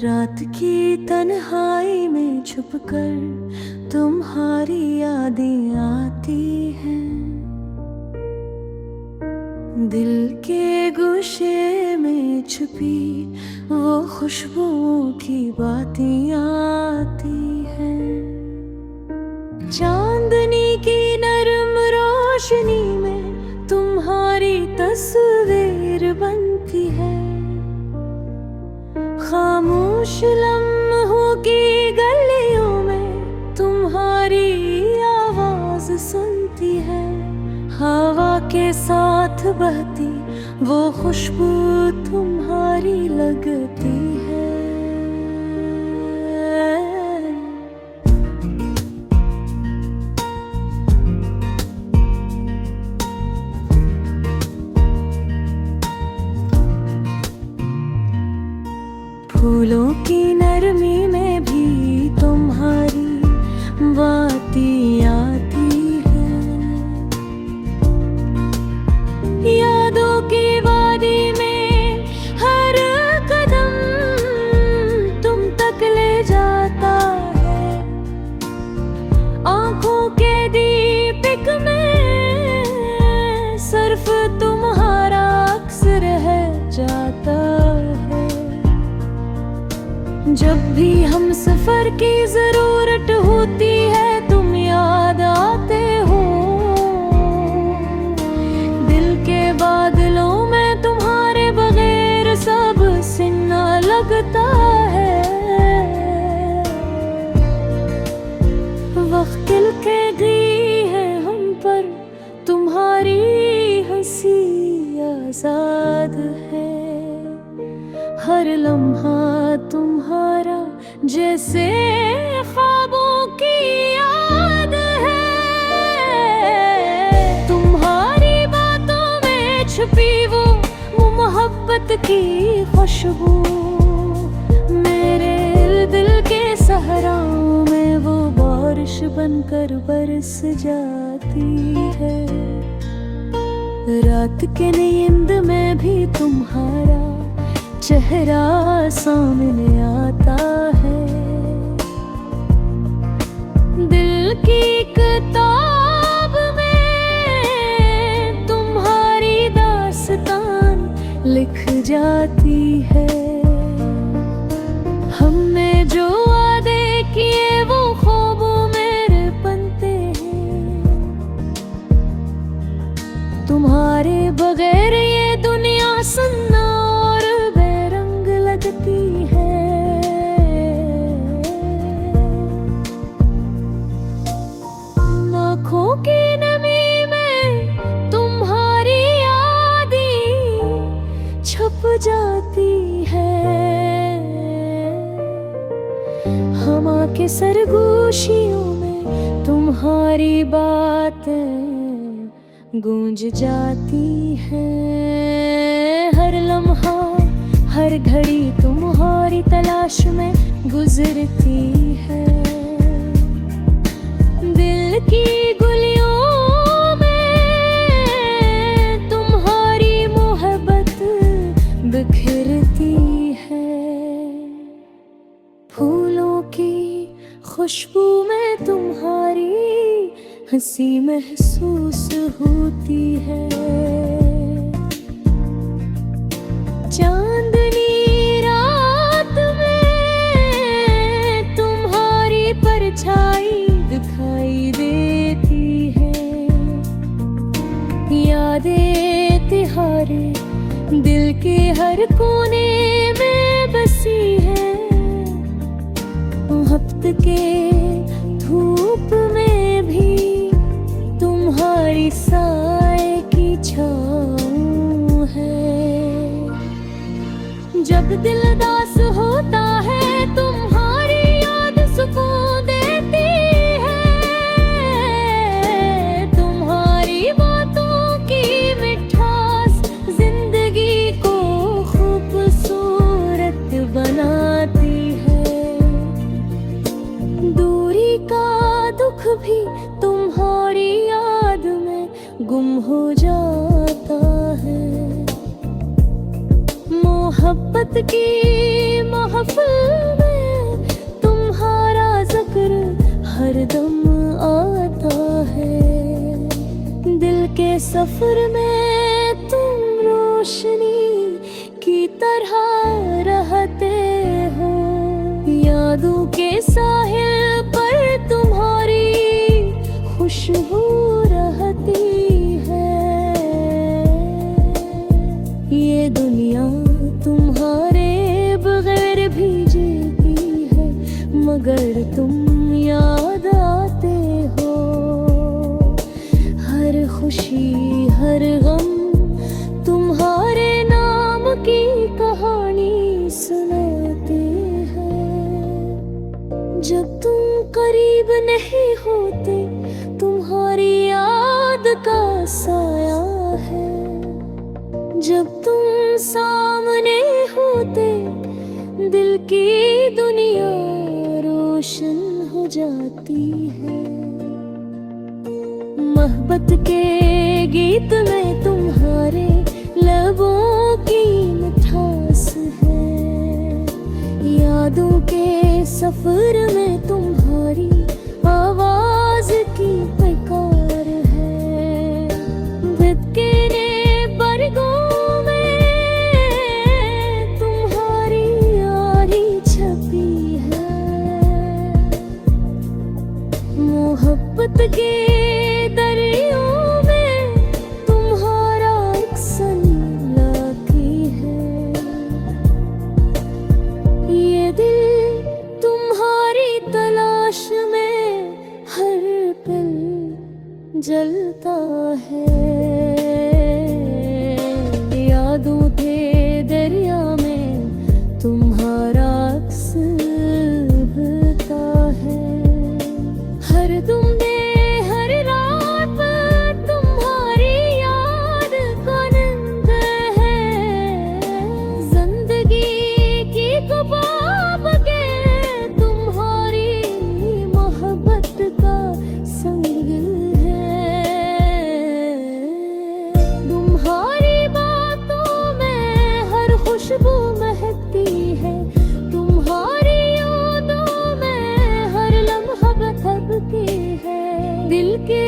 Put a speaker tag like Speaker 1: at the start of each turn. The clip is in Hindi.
Speaker 1: रात की तन्हाई में छुपकर तुम्हारी यादें आती हैं। दिल के गोशे में छुपी वो खुशबुओं की बातें आती हैं। चांदनी की नरम रोशनी में तुम्हारी तस्वीर बनती है। खामोश लम्हों की गलियों में तुम्हारी आवाज सुनती है। हवा के साथ बहती वो खुशबू तुम्हारी लगती है। फूलों की नरमी में भी तुम्हारी बातें आती हैं। यादों की वादी में हर कदम तुम तक ले जाता है। आंखों के दीपक में सिर्फ तुम्हारा अक्स रह जाता है। जब भी हम सफर की जरूरत होती है तुम याद आते हो। दिल के बादलों में तुम्हारे बगैर सब सुनना लगता है। वक्त के गई है हम पर तुम्हारी हंसी आजाद है। हर लम्हा तुम्हारा जैसे ख्वाबों की याद है। तुम्हारी बातों में छुपी वो मोहब्बत की खुशबू मेरे दिल के सहराओं में वो बारिश बनकर बरस जाती है। रात के नींद में भी तुम्हारा चेहरा सामने आता है। दिल की किताब में तुम्हारी दास्तान लिख जाती है। हमने जो वादे किए वो ख्वाबों मेरे बनते हैं। तुम्हारे बगैर ये दुनिया सुन्ना लगती है। आँखों की नमी में तुम्हारी यादें छुप जाती है। हवा के सरगोशियों में तुम्हारी बातें गूंज जाती हैं। हर लम्हा हर घड़ी तुम्हारी तलाश में गुजरती है। दिल की गलियों में तुम्हारी मोहब्बत बिखरती है। फूलों की खुशबू में तुम्हारी हंसी महसूस होती है। चांदनी रात में तुम्हारी परछाई दिखाई देती है। यादें तिहारे दिल के हर कोने में बसी है। हफ्ते के धूप में भी तुम्हारी साए की छाँव है। जब दिल दास होता है तुम्हारी याद सुकून देती है। तुम्हारी बातों की मिठास जिंदगी को खूबसूरत बनाती है। दूरी का दुख भी तुम्हारी याद में गुम हो जाता है। मोहब्बत की महफिल में तुम्हारा जिक्र हरदम आता है। दिल के सफर में तुम रोशनी की तरह रहते हो। यादों के साहिल पर तुम्हारी खुशबू रहती है। ये दुनिया तुम्हारे बगैर भी जीती है, मगर तुम याद आते हो। हर खुशी हर गम तुम्हारे नाम की कहानी सुनाते हैं। जब तुम करीब नहीं होते तुम्हारी याद का साया है। जब तुम सामने होते दिल की दुनिया रोशन हो जाती है। मोहब्बत के गीत में तुम्हारे लबों की मिठास है। यादों के सफर में तुम्हारी आवाज की पुकार है। बितने बरगों में तुम्हारी यारी छपी है। मोहब्बत के दरियों में तुम्हारा एक सनलाखी है। ये दिल तुम्हारी तलाश में हर पल जलता है। यादों के दरिया में तुम्हारा अक्स उभरता है। हर दुम दे हर रात तुम्हारी याद का नींद है। जिंदगी की ख्वाब के तुम्हारी मोहब्बत का संग है। तुम्हारी बातों में हर खुशबू महकती है। तुम्हारी यादों में हर लम्हा बहकती है। दिल के